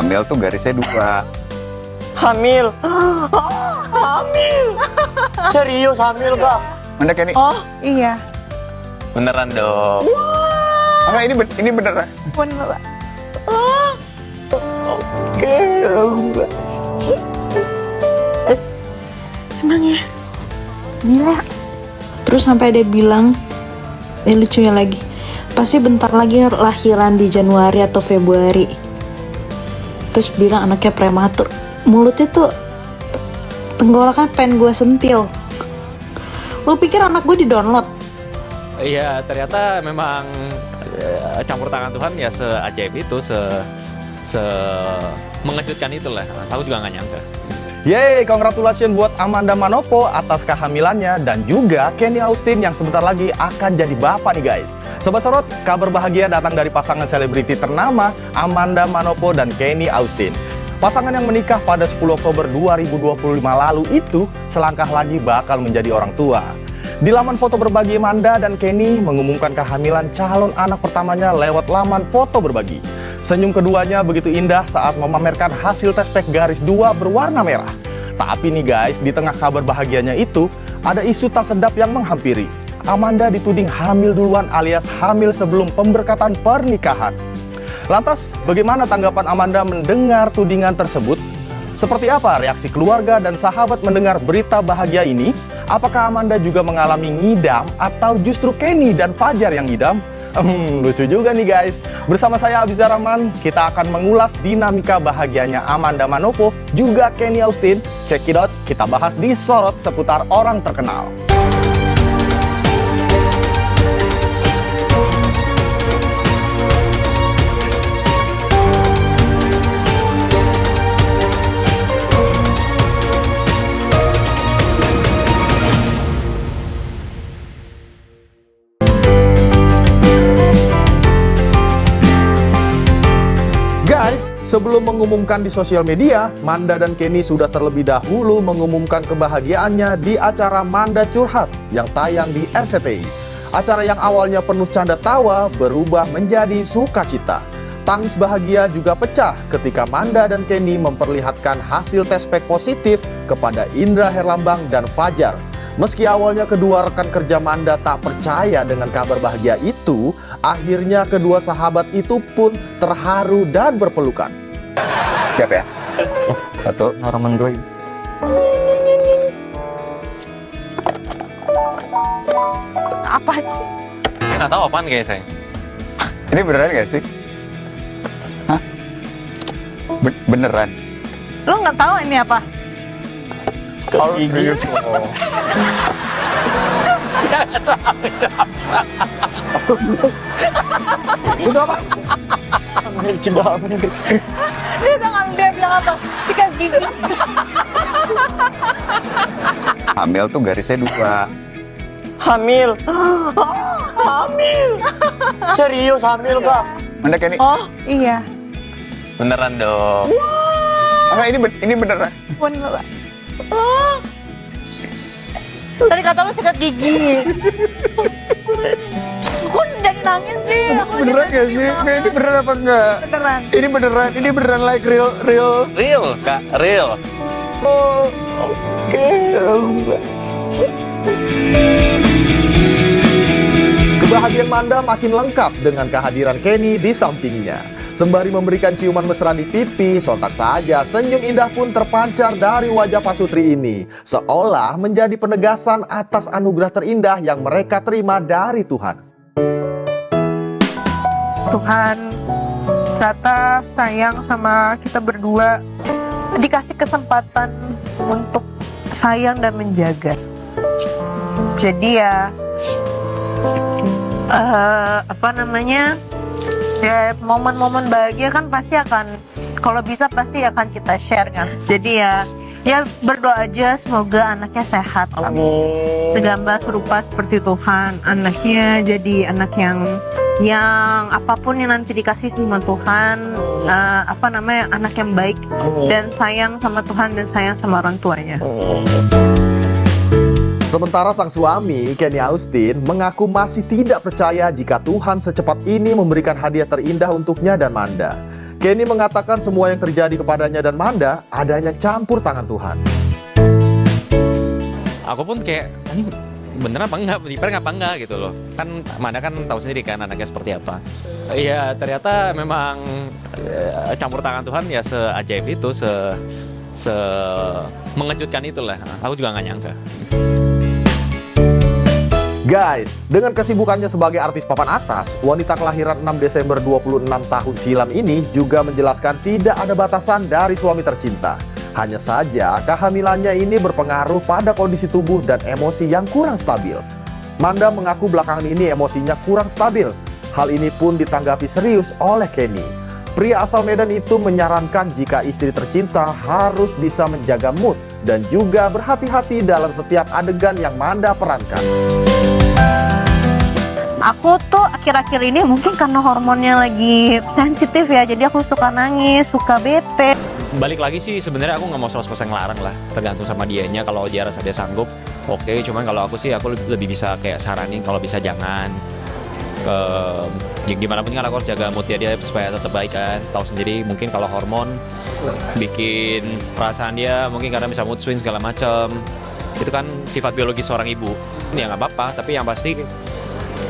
Hamil tuh garisnya 2. Hamil. Hamil. Serius hamil, Kak? Mana Kenny? Oh, iya. Beneran dong. Ah, ini beneran. Bener. Oke. Emang ya? Gila. Terus sampai dia bilang, ini lucunya lagi, pasti bentar lagi lahiran di Januari atau Februari. Terus bilang anaknya prematur. Mulutnya tuh tenggorokan pengen gue sentil. Lo pikir anak gue di-download? Iya, ternyata memang campur tangan Tuhan ya seajaib itu, se mengejutkan itulah. Aku juga nggak nyangka. Yeay, congratulations buat Amanda Manopo atas kehamilannya dan juga Kenny Austin yang sebentar lagi akan jadi bapak nih guys. Sobat Sorot, kabar bahagia datang dari pasangan selebriti ternama Amanda Manopo dan Kenny Austin. Pasangan yang menikah pada 10 Oktober 2025 lalu itu selangkah lagi bakal menjadi orang tua. Di laman foto berbagi, Amanda dan Kenny mengumumkan kehamilan calon anak pertamanya lewat laman foto berbagi. Senyum keduanya begitu indah saat memamerkan hasil tes pack garis 2 berwarna merah. Tapi nih guys, di tengah kabar bahagianya itu, ada isu tak sedap yang menghampiri. Amanda dituding hamil duluan alias hamil sebelum pemberkatan pernikahan. Lantas, bagaimana tanggapan Amanda mendengar tudingan tersebut? Seperti apa reaksi keluarga dan sahabat mendengar berita bahagia ini? Apakah Amanda juga mengalami ngidam atau justru Kenny dan Fajar yang ngidam? Lucu juga nih guys. Bersama saya Abizar Rahman, kita akan mengulas dinamika bahagianya Amanda Manopo juga Kenny Austin. Check it out, kita bahas di Sorot seputar orang terkenal. Guys, sebelum mengumumkan di sosial media, Manda dan Kenny sudah terlebih dahulu mengumumkan kebahagiaannya di acara Manda Curhat yang tayang di RCTI. Acara yang awalnya penuh canda tawa berubah menjadi sukacita. Tangis bahagia juga pecah ketika Manda dan Kenny memperlihatkan hasil tes pack positif kepada Indra Herlambang dan Fajar. Meski awalnya kedua rekan kerja Manda tak percaya dengan kabar bahagia itu, akhirnya kedua sahabat itu pun terharu dan berpelukan. Siap ya? Satu. Haraman gue. Apa sih? Saya nggak tahu apaan kayaknya saya. Ini beneran gak sih? Hah? Beneran? Lo nggak tahu ini apa? Oh, serius loh. Itu apa? Dia bilang apa? Sikat gigi. Hamil tuh garisnya 2. Hamil. Hamil. Serius hamil, Kak? Mana Kenny? Oh, iya. Beneran dong. Ah, ini beneran. Bener. Tadi kata lo sikat gigi. Kok jadi nangis sih? Aku Beneran gak sih? Nah, ini beneran apa enggak? beneran. Ini beneran like real. Real, Kak, real. Oke. Kebahagiaan Manda makin lengkap dengan kehadiran Kenny di sampingnya. Sembari memberikan ciuman mesra di pipi, sontak saja senyum indah pun terpancar dari wajah pasutri ini. Seolah menjadi penegasan atas anugerah terindah yang mereka terima dari Tuhan. Tuhan ternyata sayang sama kita berdua, dikasih kesempatan untuk sayang dan menjaga. Jadi ya ya momen-momen bahagia kan pasti akan, kalau bisa pasti akan kita share kan. Jadi ya berdoa aja semoga anaknya sehat, Amin. segambar serupa seperti Tuhan, anaknya jadi anak yang apapun yang nanti dikasih sama Tuhan, anak yang baik dan sayang sama Tuhan dan sayang sama orang tuanya. Sementara sang suami, Kenny Austin, mengaku masih tidak percaya jika Tuhan secepat ini memberikan hadiah terindah untuknya dan Manda. Kenny mengatakan semua yang terjadi kepadanya dan Manda adanya campur tangan Tuhan. Aku pun kayak, ini beneran apa enggak, prank apa enggak gitu loh. Kan Manda kan tahu sendiri kan anaknya seperti apa. Iya, ternyata memang campur tangan Tuhan ya seajaib itu, mengejutkan itulah. Aku juga nggak nyangka. Guys, dengan kesibukannya sebagai artis papan atas, wanita kelahiran 6 Desember 26 tahun silam ini juga menjelaskan tidak ada batasan dari suami tercinta. Hanya saja kehamilannya ini berpengaruh pada kondisi tubuh dan emosi yang kurang stabil. Manda mengaku belakangan ini emosinya kurang stabil. Hal ini pun ditanggapi serius oleh Kenny. Pria asal Medan itu menyarankan jika istri tercinta harus bisa menjaga mood dan juga berhati-hati dalam setiap adegan yang Manda perankan. Aku tuh akhir-akhir ini mungkin karena hormonnya lagi sensitif ya, jadi aku suka nangis, suka bete. Balik lagi sih sebenarnya aku nggak mau 100% ngelarang lah, tergantung sama dianya. Kalau dia rasa dia sanggup, oke. Cuman kalau aku sih aku lebih bisa kayak saranin kalau bisa jangan. Gimana pun kan aku harus jaga mood dia supaya tetap baik kan. Tahu sendiri mungkin kalau hormon bikin perasaan dia mungkin karena bisa mood swing segala macam. Itu kan sifat biologis seorang ibu. Ya nggak apa-apa, tapi yang pasti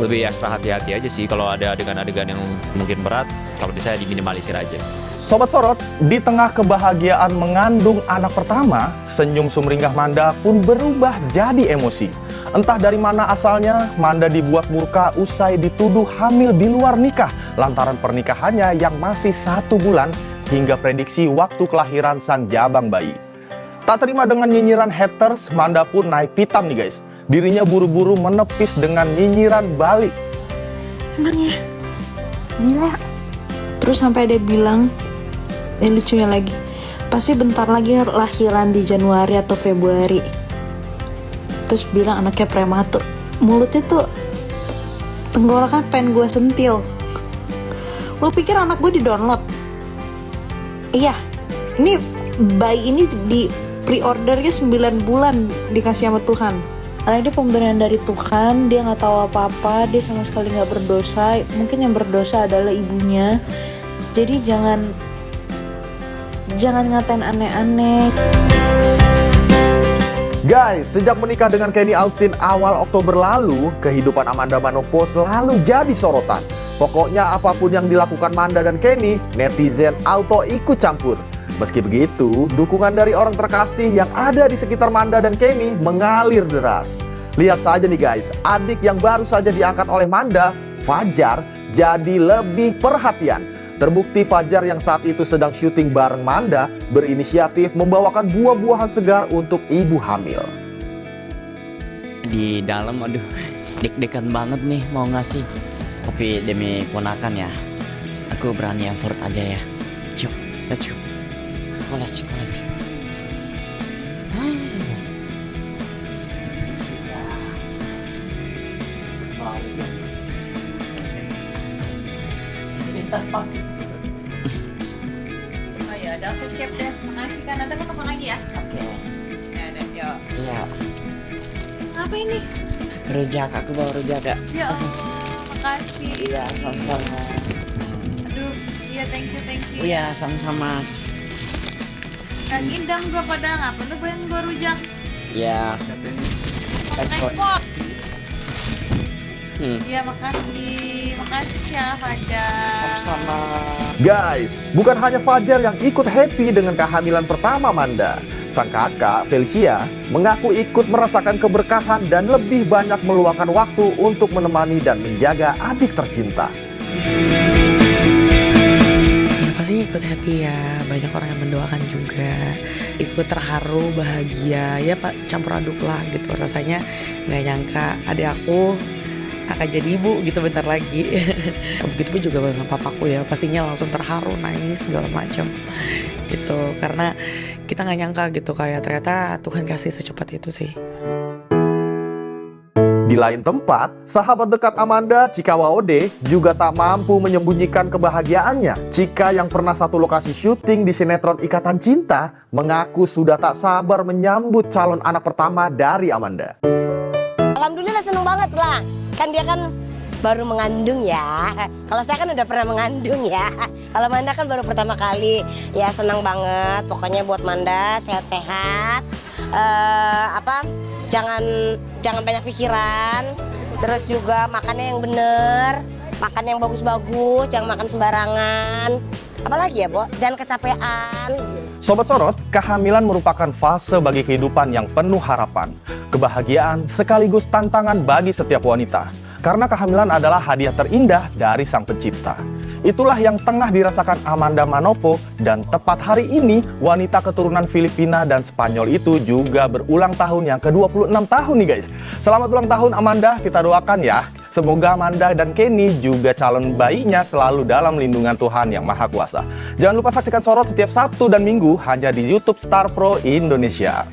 lebih ekstra hati-hati aja sih kalau ada adegan-adegan yang mungkin berat, kalau bisa diminimalisir aja. Sobat Sorot, di tengah kebahagiaan mengandung anak pertama, senyum sumringah Manda pun berubah jadi emosi. Entah dari mana asalnya, Manda dibuat murka usai dituduh hamil di luar nikah lantaran pernikahannya yang masih 1 bulan hingga prediksi waktu kelahiran sang jabang bayi. Tak terima dengan nyinyiran haters, Manda pun naik pitam nih guys. Dirinya buru-buru menepis dengan nyinyiran balik. Emangnya gila. Terus sampai dia bilang, lucunya lagi, pasti bentar lagi lahiran di Januari atau Februari. Terus bilang anaknya prematur. Mulutnya tuh tenggorokan pengen gue sentil. Lo pikir anak gue di-download? Iya, ini bayi ini di pre-ordernya 9 bulan dikasih sama Tuhan. Karena dia pemberian dari Tuhan, dia nggak tahu apa-apa, dia sama sekali nggak berdosa. Mungkin yang berdosa adalah ibunya. Jadi jangan ngatain aneh-aneh. Guys, sejak menikah dengan Kenny Austin awal Oktober lalu, kehidupan Amanda Manopo selalu jadi sorotan. Pokoknya apapun yang dilakukan Manda dan Kenny, netizen auto ikut campur. Meski begitu, dukungan dari orang terkasih yang ada di sekitar Manda dan Kenny mengalir deras. Lihat saja nih guys, adik yang baru saja diangkat oleh Manda, Fajar, jadi lebih perhatian. Terbukti Fajar yang saat itu sedang syuting bareng Manda berinisiatif membawakan buah-buahan segar untuk ibu hamil. Di dalam aduh deg-degan banget nih mau ngasih. Tapi demi ponakan ya, aku berani effort aja ya. Yuk, let's go. Let's go. Oh ya udah aku siap deh, makasih kan, nanti aku telepon lagi ya. Oke. Ya udah, yuk. Iya. Apa ini? Rujak, aku bawa rujak ya. Ya Allah, makasih. Iya, sama-sama. Aduh, iya thank you. Iya, sama-sama. Ngidam gue padahal nggak perlu beliin gue rujak. Iya. Repot. Iya makasih ya Fajar. Sama. Guys, bukan hanya Fajar yang ikut happy dengan kehamilan pertama Manda. Sang kakak, Felicia, mengaku ikut merasakan keberkahan dan lebih banyak meluangkan waktu untuk menemani dan menjaga adik tercinta. Pasti ikut happy ya, banyak orang yang mendoakan juga, ikut terharu, bahagia, ya Pak, campur aduk lah gitu. Rasanya nggak nyangka adik aku akan jadi ibu gitu bentar lagi. Begitupun juga dengan papaku ya, pastinya langsung terharu, nangis segala macam gitu, karena kita nggak nyangka gitu, kayak ternyata Tuhan kasih secepat itu sih. Di lain tempat, sahabat dekat Amanda, Chika Waode, juga tak mampu menyembunyikan kebahagiaannya. Chika yang pernah satu lokasi syuting di sinetron Ikatan Cinta, mengaku sudah tak sabar menyambut calon anak pertama dari Amanda. Alhamdulillah seneng banget lah. Kan dia kan baru mengandung ya. Kalau saya kan udah pernah mengandung ya. Kalau Manda kan baru pertama kali. Ya senang banget. Pokoknya buat Manda sehat-sehat. Jangan banyak pikiran. Terus juga makannya yang bener, makan yang bagus-bagus, jangan makan sembarangan. Apalagi ya, Bo? Jangan kecapean. Sobat Sorot, kehamilan merupakan fase bagi kehidupan yang penuh harapan, kebahagiaan sekaligus tantangan bagi setiap wanita. Karena kehamilan adalah hadiah terindah dari Sang Pencipta. Itulah yang tengah dirasakan Amanda Manopo, dan tepat hari ini wanita keturunan Filipina dan Spanyol itu juga berulang tahun yang ke-26 tahun nih guys. Selamat ulang tahun Amanda, kita doakan ya. Semoga Amanda dan Kenny juga calon bayinya selalu dalam lindungan Tuhan Yang Maha Kuasa. Jangan lupa saksikan Sorot setiap Sabtu dan Minggu hanya di YouTube Star Pro Indonesia.